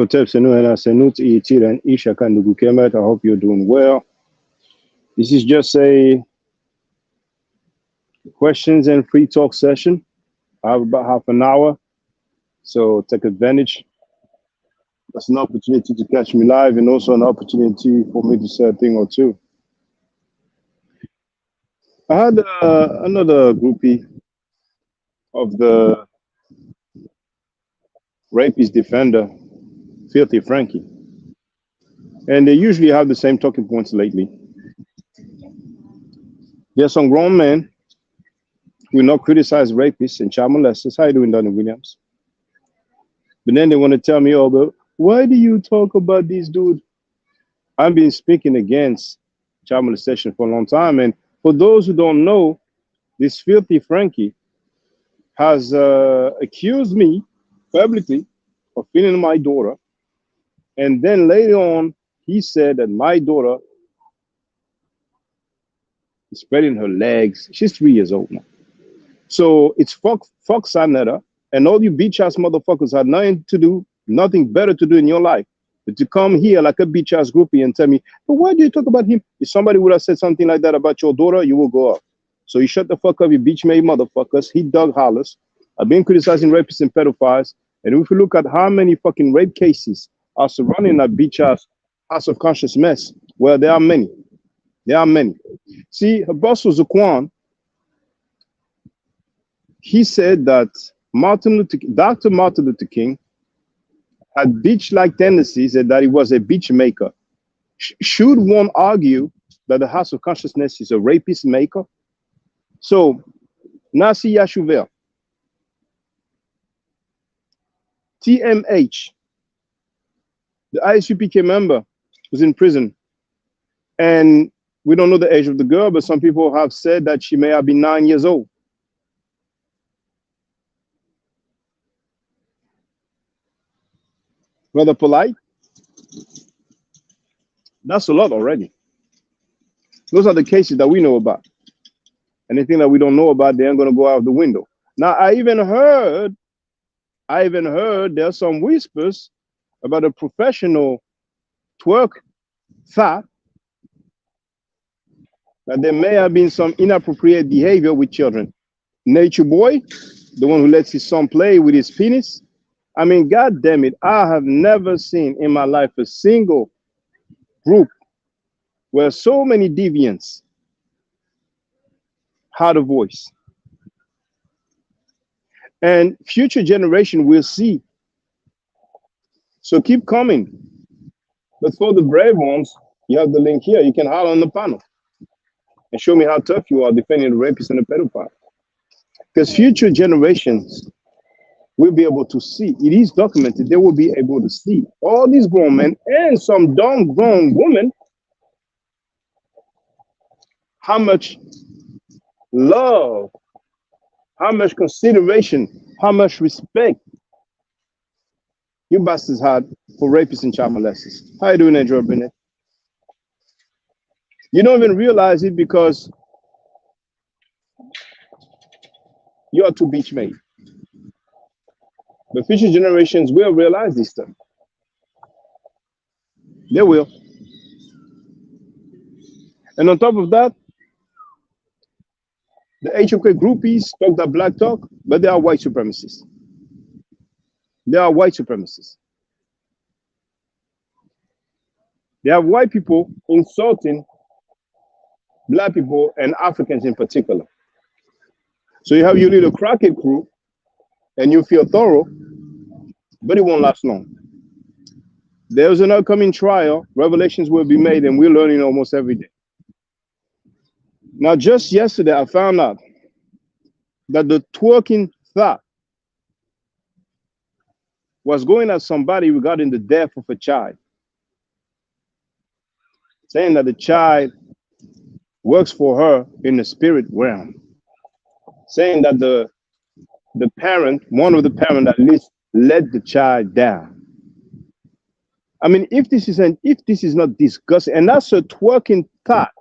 Kotep Senuena Senut Itir and Isha Kandugu Kemet. I hope you're doing well. This is just a questions and free talk session. I have about half an hour, so take advantage. That's an opportunity to catch me live and also an opportunity for me to say a thing or two. I had another groupie of the rapist defender, Filthy Frankie, and they usually have the same talking points lately. There's some grown men who will not criticize rapists and child molesters. How you doing, Donnie Williams? But then they want to tell me, oh, but why do you talk about this dude? I've been speaking against child molestation for a long time. And for those who don't know, this Filthy Frankie has accused me publicly of feeding my daughter. And then later on, he said that my daughter is spreading her legs. She's 3 years old now. So it's Fox Anetta, and all you bitch ass motherfuckers had nothing better to do in your life but to come here like a bitch ass groupie and tell me, but why do you talk about him? If somebody would have said something like that about your daughter, you will go up. So you shut the fuck up, you bitch made motherfuckers. He dug hollers. I've been criticizing rapists and pedophiles. And if you look at how many fucking rape cases are surrounding that bitch ass house of conscious mess, well, there are many. There are many. See, her boss was Zaquan. He said that Dr. Martin Luther King had bitch-like tendencies and that he was a bitch maker. Should one argue that the House of Consciousness is a rapist maker? So, Nasi Yashuvel, TMH, the ISUPK member, was in prison. And we don't know the age of the girl, but some people have said that she may have been 9 years old. Rather polite. That's a lot already. Those are the cases that we know about. Anything that we don't know about, they ain't gonna go out the window. Now, I even heard there's some whispers about a professional twerk fat that there may have been some inappropriate behavior with children. Nature Boy, the one who lets his son play with his penis. I mean, God damn it, I have never seen in my life a single group where so many deviants had a voice. And future generation will see. So keep coming. But for the brave ones, you have the link here. You can holler on the panel and show me how tough you are defending the rapist and the pedophile. Because future generations will be able to see. It is documented. They will be able to see all these grown men and some dumb grown women how much love, how much consideration, how much respect you bastards had for rapists and child molesters. How you doing, Andrew Bennett? You don't even realize it because you are too bitch made. The future generations will realize this stuff. They will. And on top of that, the HOK groupies talk that black talk, but they are white supremacists. They are white supremacists. They have white people insulting black people and Africans in particular. So you have your little Crockett crew and you feel thorough, but it won't last long. There's an upcoming trial, revelations will be made, and we're learning almost every day. Now, just yesterday, I found out that the twerking thought was going at somebody regarding the death of a child, saying that the child works for her in the spirit realm, saying that the parent, one of the parents at least, let the child down. I mean, if this is not disgusting, and that's a twerking thought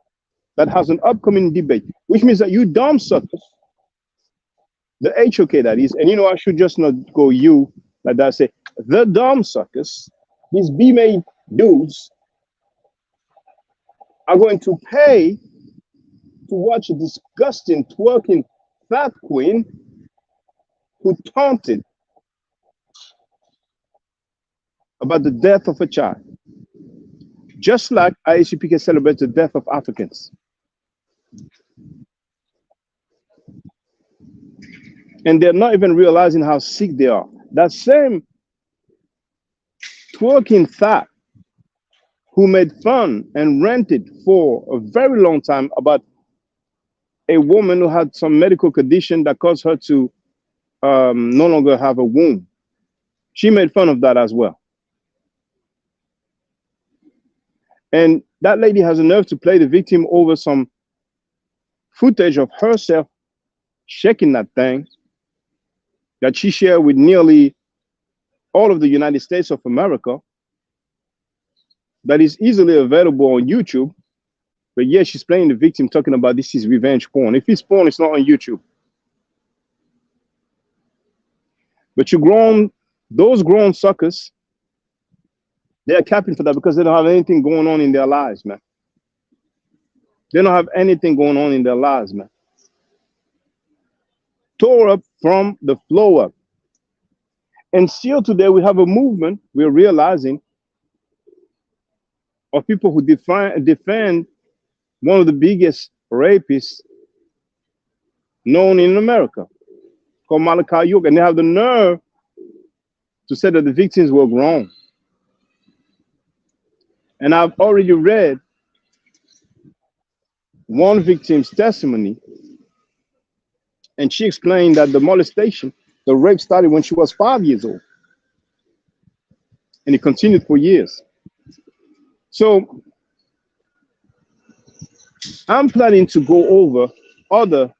that has an upcoming debate, which means that you dumb suckers, the HOK that is, and you know, I should just not go you like that, say the dumb suckers these B-made dudes are going to pay to watch a disgusting, twerking fat queen who taunted about the death of a child, just like IACP celebrates the death of Africans. And they're not even realizing how sick they are. That same twerking fat who made fun and ranted for a very long time about a woman who had some medical condition that caused her to no longer have a womb. She made fun of that as well. And that lady has a nerve to play the victim over some footage of herself shaking that thing that she shared with nearly all of the United States of America, that is easily available on YouTube. But yeah, she's playing the victim, talking about this is revenge porn. If it's porn, it's not on YouTube. But those grown suckers, they're capping for that because they don't have anything going on in their lives, man. They don't have anything going on in their lives, man. Tore up from the flow up. And still today, we have a movement, we're realizing, of people who defend one of the biggest rapists known in America, called Malachi York. And they have the nerve to say that the victims were grown. And I've already read one victim's testimony, and she explained that the molestation, the rape started when she was 5 years old, and it continued for years. So I'm planning to go over other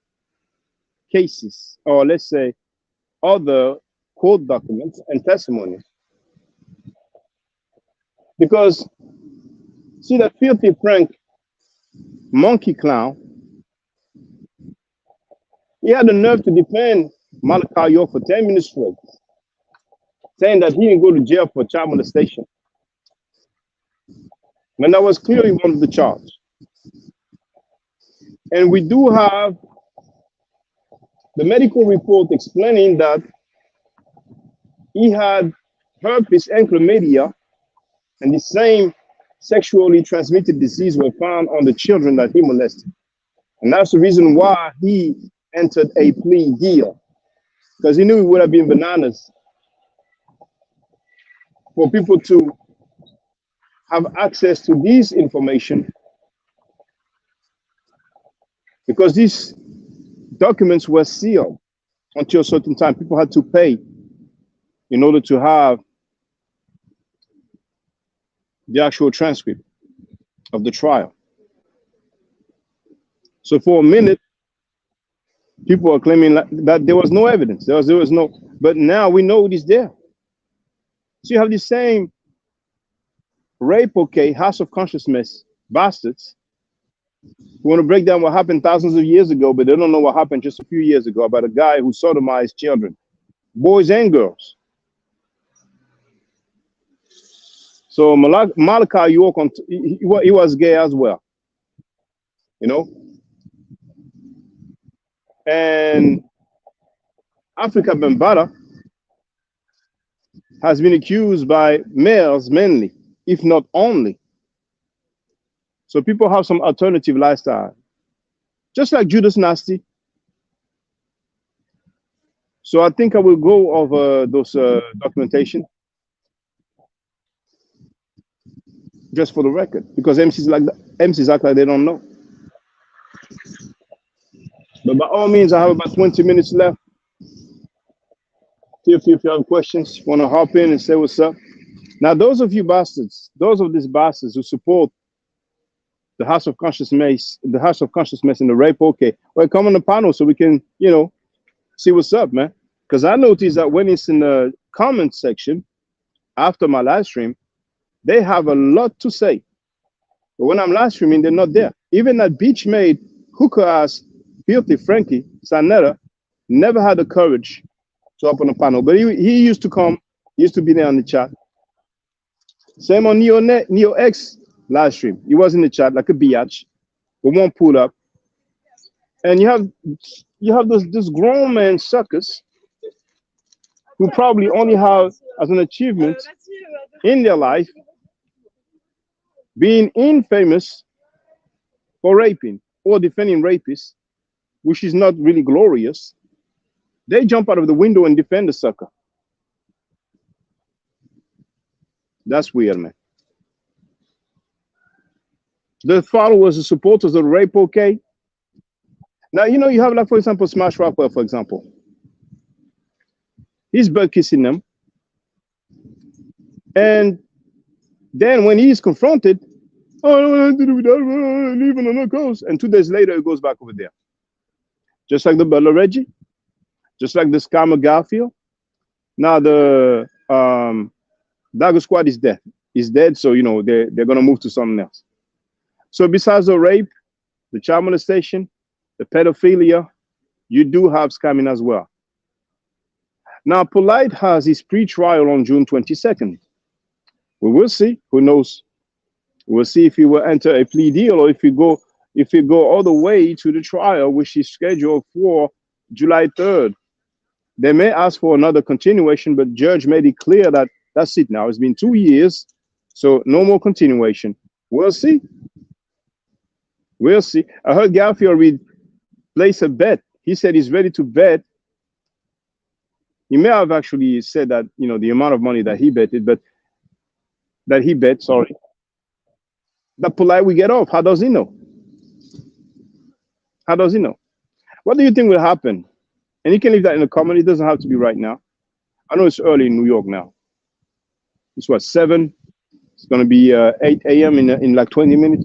cases, or let's say other court documents and testimonies, because see that filthy Frank monkey clown, he had the nerve to defend Malachi York for 10 minutes straight, saying that he didn't go to jail for child molestation, when that was clearly one of the charges. And we do have the medical report explaining that he had herpes and chlamydia, and the same sexually transmitted disease were found on the children that he molested. And that's the reason why he entered a plea deal, because he knew it would have been bananas for people to have access to this information, because these documents were sealed until a certain time. People had to pay in order to have the actual transcript of the trial. So for a minute, people are claiming that there was no evidence. There was no, but now we know it is there. So you have the same rape, okay, House of Consciousness bastards who want to break down what happened thousands of years ago, but they don't know what happened just a few years ago about a guy who sodomized children, boys and girls. So Malachi York, he was gay as well, you know. And Africa Bambaataa has been accused by males mainly, if not only. So people have some alternative lifestyle, just like Judas Nasty. So I think I will go over those documentation, just for the record, because MCs act like they don't know. But by all means, I have about 20 minutes left. If you have questions, want to hop in and say what's up. Now, those of you bastards, those of these bastards who support the House of Consciousness, and the rape, okay, well, come on the panel so we can, you know, see what's up, man. Because I noticed that when it's in the comment section after my live stream, they have a lot to say. But when I'm live streaming, they're not there. Even that beach made hooker ass filthy Frankie Sanetta never had the courage to up on the panel. But he used to come, he used to be there on the chat. Same on Neo X live stream. He was in the chat like a biatch, but won't pull up. And you have this grown man suckers who probably only have as an achievement in their life being infamous for raping or defending rapists, which is not really glorious. They jump out of the window and defend the sucker. That's weird, man. The followers, the supporters of rape, okay. Now, you have, like, for example, Smash Rockwell, for example. He's butt kissing them. And then when he's confronted, oh, I don't want to do with that, leaving on the coast. And 2 days later, he goes back over there. Just like the Butler Reggie, just like the scammer Garfield. Now the Dagger Squad is dead. He's dead, so they're gonna move to something else. So besides the rape, the child molestation, the pedophilia, you do have scamming as well. Now Polite has his pre-trial on June 22nd. We will see. Who knows? We'll see if he will enter a plea deal or if he go all the way to the trial, which is scheduled for July 3rd. They may ask for another continuation, but judge made it clear that that's it now. It's been 2 years, so no more continuation. We'll see. We'll see. I heard Garfield place a bet. He said he's ready to bet. He may have actually said that, the amount of money that he betted, but sorry. That Polite we get off. How does he know? How does he know? What do you think will happen? And you can leave that in the comment. It doesn't have to be right now. I know it's early in New York now. It's what, 7? It's going to be 8 a.m. in like 20 minutes.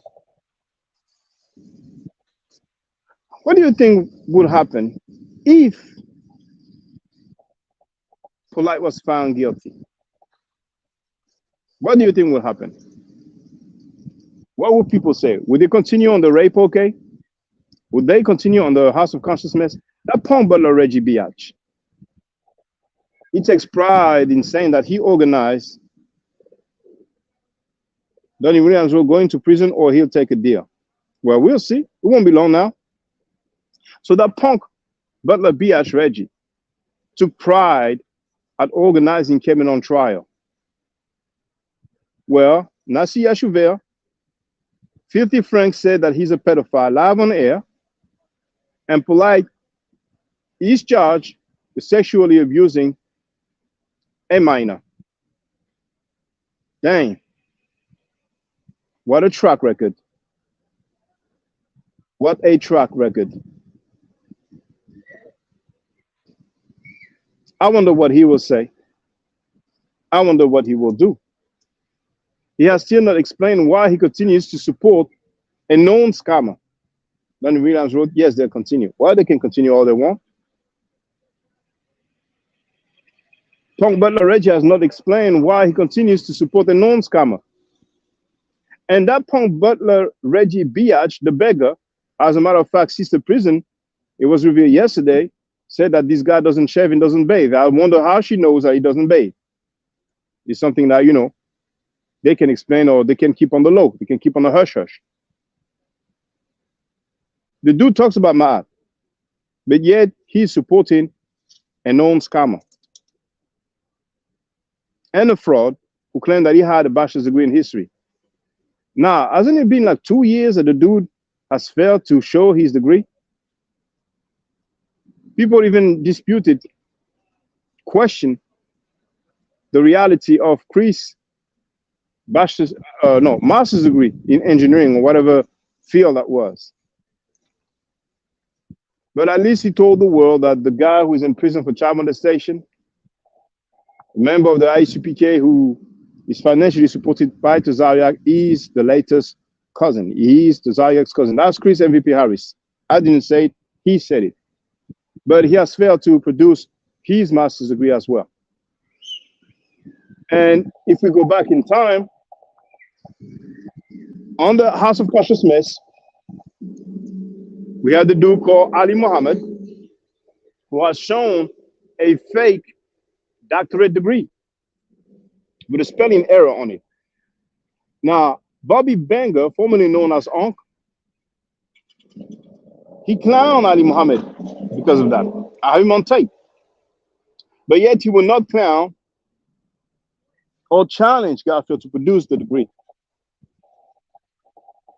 What do you think would happen if Polite was found guilty? What do you think will happen? What would people say? Would they continue on the rape, okay? Would they continue on the House of Consciousness? That punk Butler Reggie Biatch, he takes pride in saying that he organized Donnie Williams will go into prison or he'll take a deal. Well, we'll see. It won't be long now. So that punk Butler Biatch Reggie took pride at organizing Kevin on trial. Well, Nasi Yashuver, Filthy Frank said that he's a pedophile live on air, and Polite is charged with sexually abusing a minor. Dang. What a track record. What a track record. I wonder what he will say. I wonder what he will do. He has still not explained why he continues to support a known scammer. Donnie Williams wrote, yes, they'll continue. Well, they can continue all they want. Punk Butler Reggie has not explained why he continues to support a known scammer. And that Punk Butler Reggie Biatch, the beggar, as a matter of fact, Sister Prison, it was revealed yesterday, said that this guy doesn't shave and doesn't bathe. I wonder how she knows that he doesn't bathe. It's something that, they can explain or they can keep on the low. They can keep on the hush-hush. The dude talks about Ma'at, but yet he's supporting a known scammer and a fraud who claimed that he had a bachelor's degree in history. Now, hasn't it been like 2 years that the dude has failed to show his degree? People even question the reality of Chris' master's degree in engineering or whatever field that was. But at least he told the world that the guy who is in prison for child molestation, a member of the ICPK who is financially supported by Tazariak, is the latest cousin. He is Tazariak's cousin. That's Chris MVP Harris. I didn't say it, he said it. But he has failed to produce his master's degree as well. And if we go back in time, on the House of Consciousness, we had the dude called Ali Muhammad, who has shown a fake doctorate degree with a spelling error on it. Now, Bobby Banger, formerly known as Unc, he clowned Ali Muhammad because of that. I have him on tape. But yet he will not clown or challenge Garfield to produce the degree.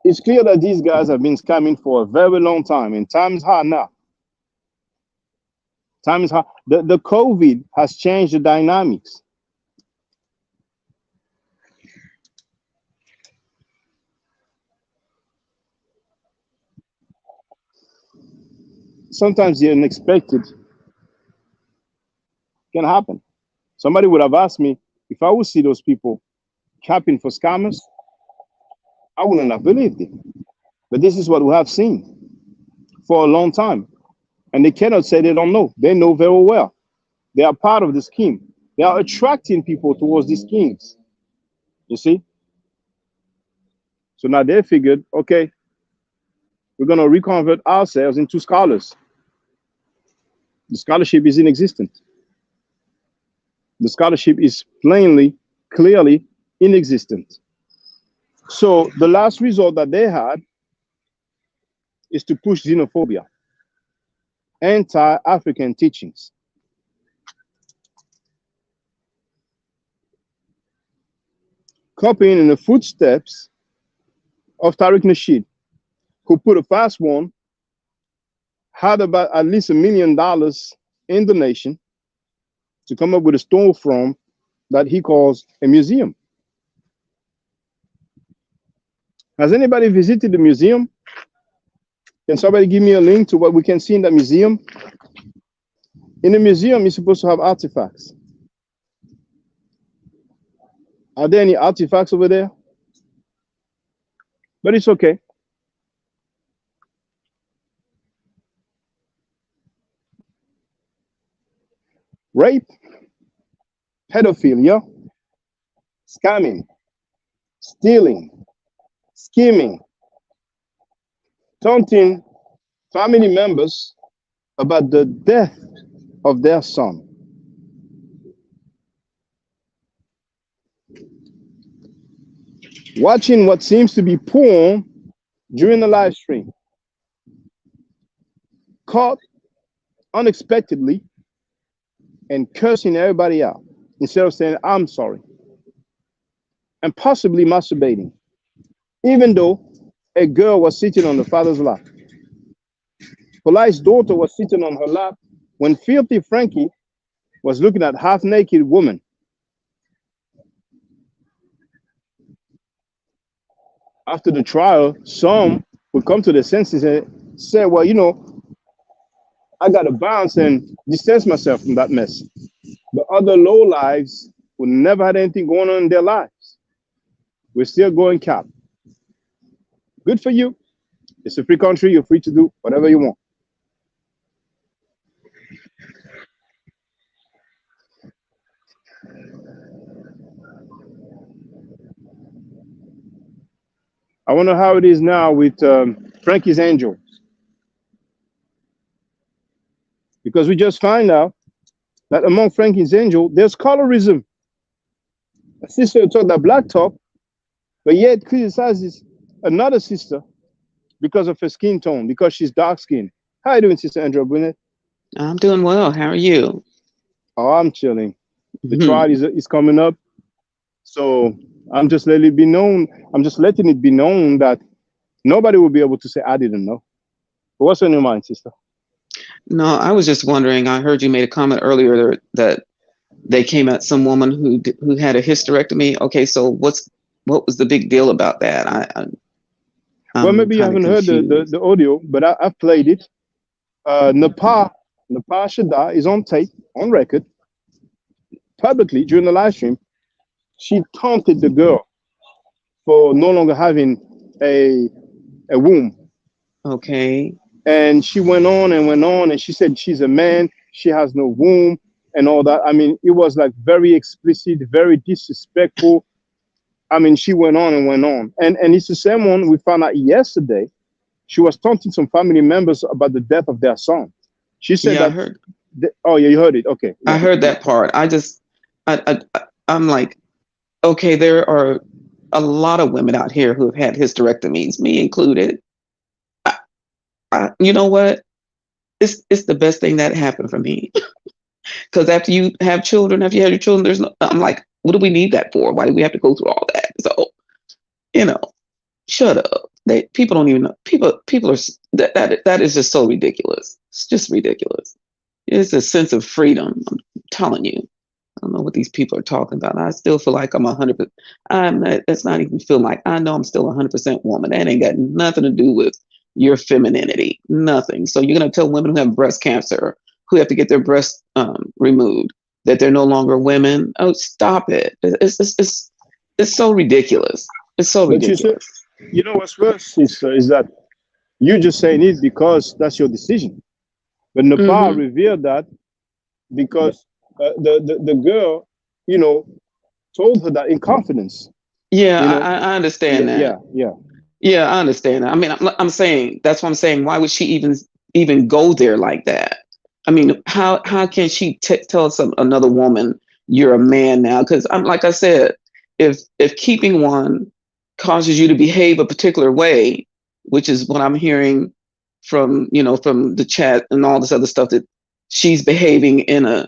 It's clear that these guys have been scamming for a very long time, and time is hard now. Time is hard. The COVID has changed the dynamics. Sometimes the unexpected can happen. Somebody would have asked me if I would see those people capping for scammers, I wouldn't have believed it. But this is what we have seen for a long time. And they cannot say they don't know. They know very well. They are part of the scheme. They are attracting people towards these schemes. You see? So now they figured, okay, we're going to reconvert ourselves into scholars. The scholarship is inexistent. The scholarship is plainly, clearly inexistent. So the last resort that they had is to push xenophobia, anti-African teachings. Copying in the footsteps of Tariq Nasheed, who put a fast one, had about at least $1 million in the nation to come up with a storefront that he calls a museum. Has anybody visited the museum? Can somebody give me a link to what we can see in the museum? In the museum, you're supposed to have artifacts. Are there any artifacts over there? But it's okay. Rape, pedophilia, scamming, stealing, scheming, taunting family members about the death of their son. Watching what seems to be porn during the live stream. Caught unexpectedly and cursing everybody out instead of saying, I'm sorry. And possibly masturbating, even though a girl was sitting on the father's lap. Polite's daughter was sitting on her lap when Filthy Frankie was looking at half-naked woman. After the trial, some would come to their senses and say, well, you know, I got to bounce and distance myself from that mess. But other low lives who never had anything going on in their lives, we're still going cap. Good for you. It's a free country. You're free to do whatever you want. I wonder how it is now with Frankie's Angel. Because we just find out that among Frankie's Angel, there's colorism. A sister who taught that black talk, but yet criticizes another sister because of her skin tone, because she's dark skinned. How are you doing, Sister Andrea Burnett? I'm doing well. How are you? Oh, I'm chilling. The trial is coming up. So I'm just letting it be known. I'm just letting it be known that nobody will be able to say I didn't know. But what's on your mind, sister? No, I was just wondering. I heard you made a comment earlier that they came at some woman who had a hysterectomy. Okay, so what was the big deal about that? Well, maybe you haven't heard the audio, but I've played it. Nepal Shada is on tape, on record, publicly during the live stream. She taunted the girl for no longer having a womb. Okay. And she went on, and she said she's a man, she has no womb, and all that. I mean, it was like very explicit, very disrespectful. I mean, she went on. And it's the same one we found out yesterday. She was taunting some family members about the death of their son. She said I heard. Oh, yeah, you heard it. Okay. I heard that part. I'm like, okay, there are a lot of women out here who have had hysterectomies, me included. I, you know what? It's the best thing that happened for me. Because after you have children, after you have your children, there's no. I'm like, what do we need that for? Why do we have to go through all that? So you know, shut up. People don't even know. People are that is just so ridiculous. It's just ridiculous. It's a sense of freedom. I'm telling you. I don't know what these people are talking about. I still feel like I'm 100%. I'm not, it's not even feel like I know I'm still 100% woman. That ain't got nothing to do with your femininity. Nothing. So you're gonna tell women who have breast cancer, who have to get their breasts removed, that they're no longer women? Oh, stop it! It's so ridiculous. It's so But you said, ridiculous. you know what's worse is that you just saying it because that's your decision. But Nepal Hmm. revealed that because the girl, you know, told her that in confidence. Yeah, You know, I yeah, understand yeah, that. yeah. Yeah, I understand that. I mean, I'm saying that's what I'm saying. Why would she even go there like that? I mean, how can she tell another woman you're a man now? Because I'm like I said, if keeping one causes you to behave a particular way, which is what I'm hearing from from the chat and all this other stuff, that she's behaving in a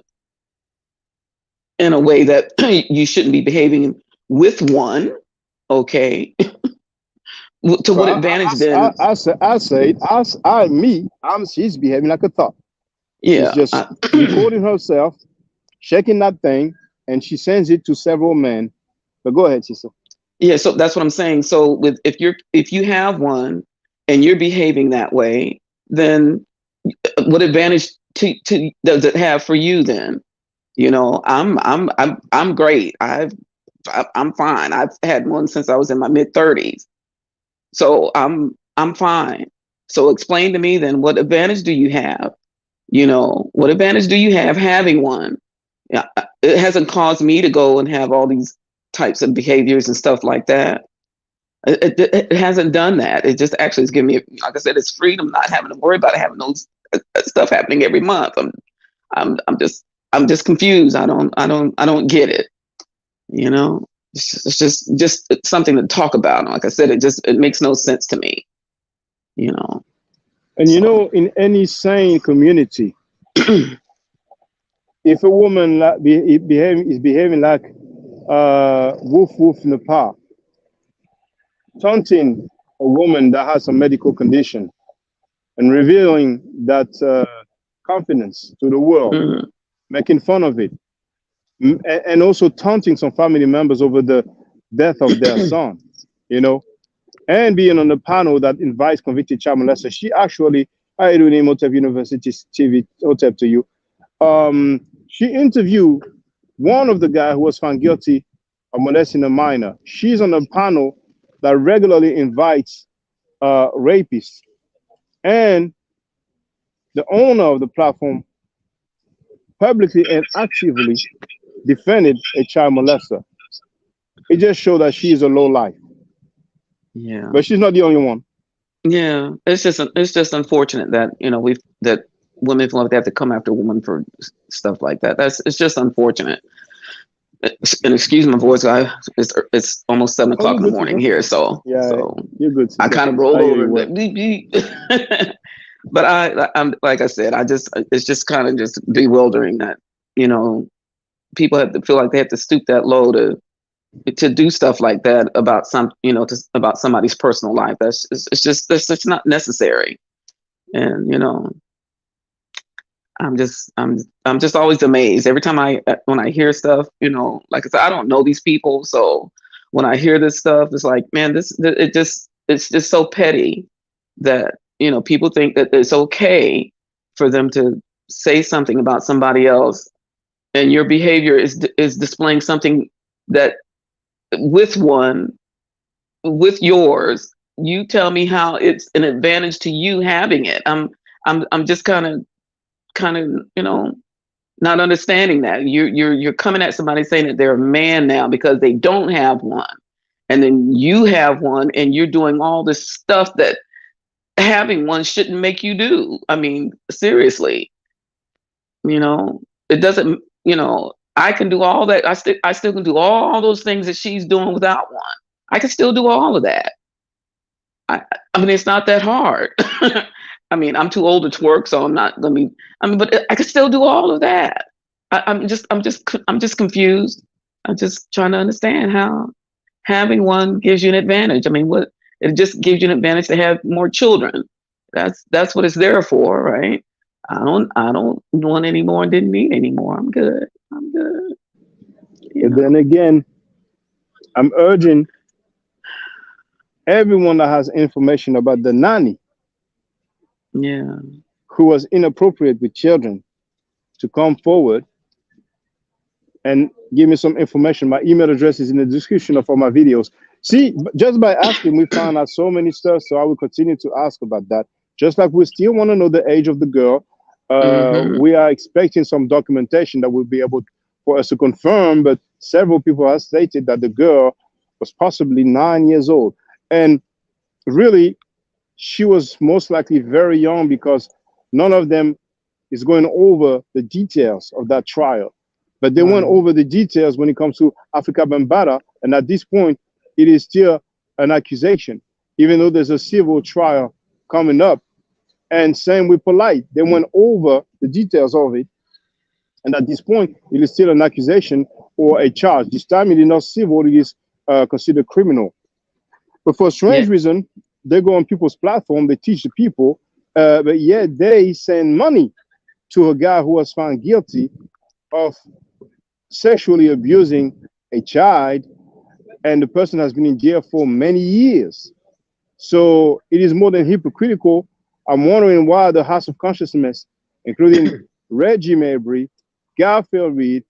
way that you shouldn't be behaving with one. Okay, to what Well, advantage then? she's behaving like a thought. She's Yeah, just recording herself, checking that thing, and she sends it to several men. But go ahead, sister. yeah. So that's what I'm saying. So with if you have one and you're behaving that way, then what advantage to does it have for you then? I'm great. I'm fine. I've had one since I was in my mid 30s, so I'm fine. So explain to me then, what advantage do you have? What advantage do you have having one? Yeah, it hasn't caused me to go and have all these types of behaviors and stuff like that. It hasn't done that. It just actually has given me, like I said, it's freedom, not having to worry about having those stuff happening every month. I'm just confused. I don't get it. You know, it's just it's something to talk about. Like I said, it makes no sense to me. You know, And you so know, in any sane community, if a woman is behaving like woof woof Nepal, taunting a woman that has a medical condition and revealing that confidence to the world, mhm. making fun of it, and also taunting some family members over the death of their son, you know, and being on the panel that invites convicted child molester. She actually, I do name Hotep University TV Hotep to you. She interviewed one of the guy who was found guilty of molesting a minor. She's on a panel that regularly invites rapists, and the owner of the platform publicly and actively defended a child molester. It just shows that she is a low life, Yeah. but she's not the only one. Yeah, it's just unfortunate that that women feel like they have to come after women for stuff like that. It's just unfortunate. And excuse my voice, it's almost seven Oh, o'clock you're in the good, morning sister. here, so Yeah, so you're good, I sister. kind of roll I hear you over. well. Beep, beep. But I'm like I said, it's just kind of just bewildering that you know people have to feel like they have to stoop that low to do stuff like that about about somebody's personal life. That's not necessary. And I'm just always amazed every time when I hear stuff. Like I said, I don't know these people, so when I hear this stuff, it's like, man, it's just so petty that people think that it's okay for them to say something about somebody else, and your behavior is displaying something that with one with yours. You tell me how it's an advantage to you having it. I'm just kind of not understanding that you're coming at somebody saying that they're a man now because they don't have one, and then you have one, and you're doing all this stuff that having one shouldn't make you do. I mean, seriously. It doesn't. I can do all that. I still can do all those things that she's doing without one. I can still do all of that. I, I mean, it's not that hard. I mean, I'm too old to twerk, so I'm not gonna be. I mean, but I can still do all of that. I'm just confused. I'm just trying to understand how having one gives you an advantage. I mean, what it just gives you an advantage to have more children. That's what it's there for, right? I don't want any more and didn't need any more. I'm good. I'm good. You But know. then again, I'm urging everyone that has information about the nanny Yeah. who was inappropriate with children to come forward and give me some information. My email address is in the description of all my videos. See, just by asking, we found out so many stuff. So I will continue to ask about that. Just like we still want to know the age of the girl, Hmm. we are expecting some documentation that will be able for us to confirm. But several people have stated that the girl was possibly 9 years old, and really, she was most likely very young because none of them is going over the details of that trial. But they went Right. over the details when it comes to Africa Bambaataa, and at this point, it is still an accusation, even though there's a civil trial coming up. And same with Polite, they went over the details of it, and at this point, it is still an accusation or a charge. This time, it is not civil; it is considered criminal. But for a Yeah. strange reason, they go on people's platform, they teach the people, but yet they send money to a guy who was found guilty of sexually abusing a child, and the person has been in jail for many years. So it is more than hypocritical. I'm wondering why the House of Consciousness, including Reggie Mabry, Garfield Reed,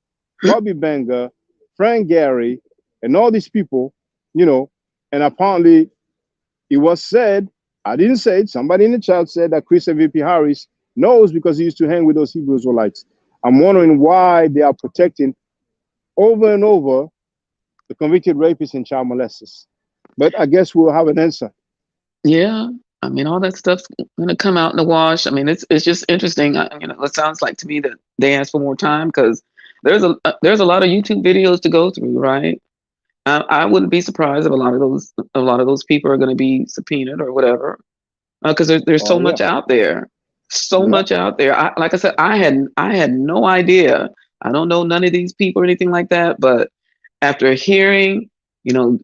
Bobby Banger, Frank Gary, and all these people, you know, and apparently it was said, I didn't say it, somebody in the chat said that Chris MVP Harris knows because he used to hang with those Hebrew Israelites. I'm wondering why they are protecting over and over the convicted rapists and child molesters. But I guess we'll have an answer. Yeah. I mean, all that stuff's gonna come out in the wash. I mean, it's just interesting. It sounds like to me that they asked for more time because there's a lot of YouTube videos to go through, right? I wouldn't be surprised if a lot of those people are going to be subpoenaed or whatever, because there's so Oh yeah, much out there, so yeah. much out there. Like I said, I had no idea. I don't know none of these people or anything like that, but after hearing,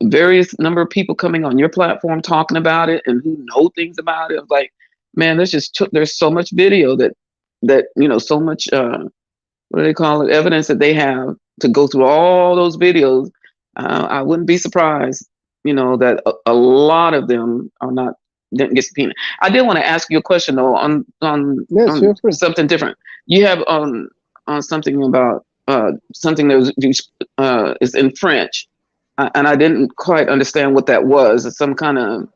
various number of people coming on your platform talking about it and who know things about it, I was like, man, there's so much video that so much what do they call it, evidence that they have to go through all those videos. I wouldn't be surprised, that a lot of them didn't get subpoenaed. I did want to ask you a question though on on Yes, on you're free. something different. You have on something about something that is in French, and I didn't quite understand what that was. It's some kind of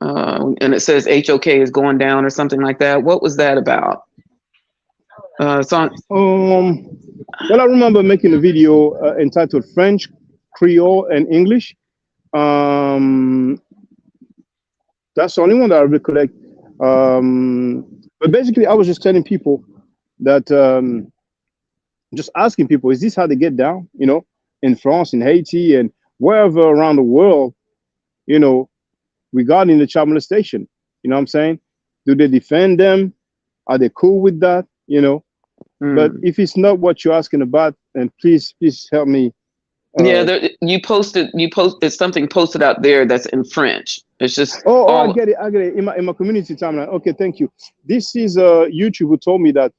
and it says HOK is going down or something like that. What was that about? It's on. Well, I remember making a video entitled French, Creole, and English. Um, that's the only one that I recollect. But basically, I was just telling people that, just asking people, is this how they get down? In France, in Haiti, and wherever around the world, you know, regarding the child molestation. You know what I'm saying? Do they defend them? Are they cool with that? But Mm. if it's not what you're asking about, then please help me. Yeah, Uh, you posted something posted out there that's in French. It's just oh, I all. get it. I get it. In my community timeline. Okay, thank you. This is YouTube who told me that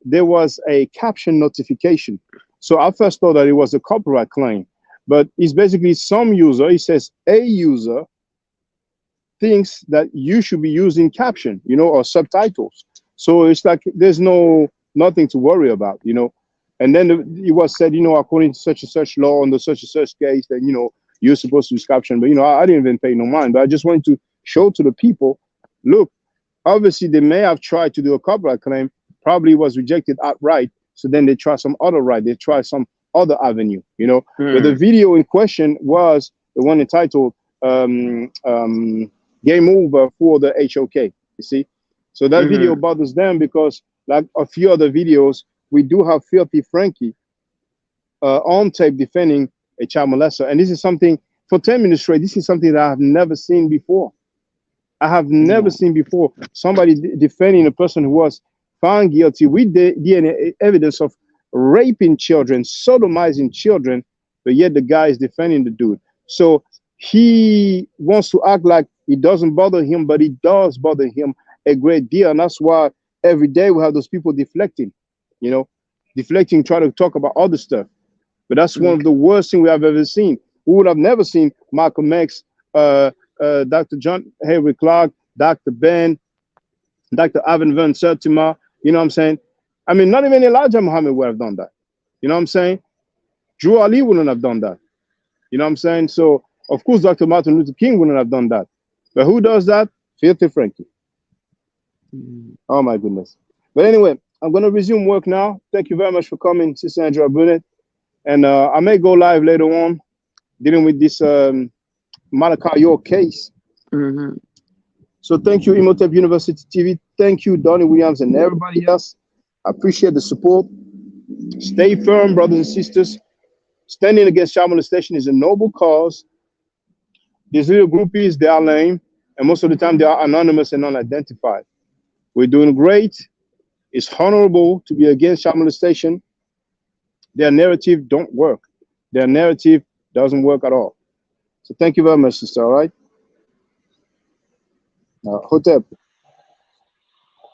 there was a caption notification. So I first thought that it was a copyright claim, but it's basically some user. It says a user thinks that you should be using caption, or subtitles. So it's like there's nothing to worry about. And then it was said, according to such and such law under such and such case, that you're supposed to use caption. But I didn't even pay no mind. But I just wanted to show to the people, look, obviously they may have tried to do a copyright claim, probably was rejected outright. So then they try some other right, they try some other avenue. But the Mm, video in question was the one entitled Game Over for the HOK. You see, so that video hmm. bothers them because, like a few other videos, we do have Filthy Frankie on tape defending a child molester, and this is something for 10 minutes straight. This is something that I have never seen before. I have never Yeah. seen before somebody defending a person who was found guilty with the DNA evidence of raping children, sodomizing children, but yet the guy is defending the dude. So he wants to act like it doesn't bother him, but it does bother him a great deal. And that's why every day we have those people deflecting, you know, deflecting, trying to talk about other stuff. But that's one of Okay. the worst things we have ever seen. We would have never seen Malcolm X, Dr. John Henry Clark, Dr. Ben, Dr. Ivan Van Sertima. You know what I'm saying? I mean, not even Elijah Muhammad would have done that. You know what I'm saying? Drew Ali wouldn't have done that. You know what I'm saying? So, of course, Dr. Martin Luther King wouldn't have done that. But who does that? Filthy Frankie. Mm. Oh, my goodness. But anyway, I'm going to resume work now. Thank you very much for coming, Sister Andrea Burnett. And I may go live later on dealing with this Malachi York case. Mhm. So thank you, Imhotep University TV. Thank you, Donnie Williams, and everybody else. I appreciate the support. Stay firm, brothers and sisters. Standing against child molestation is a noble cause. These little groupies, they are lame, and most of the time they are anonymous and unidentified. We're doing great. It's honorable to be against child molestation. Their narrative don't work. Their narrative doesn't work at all. So thank you very much, sister. All right. Hotep.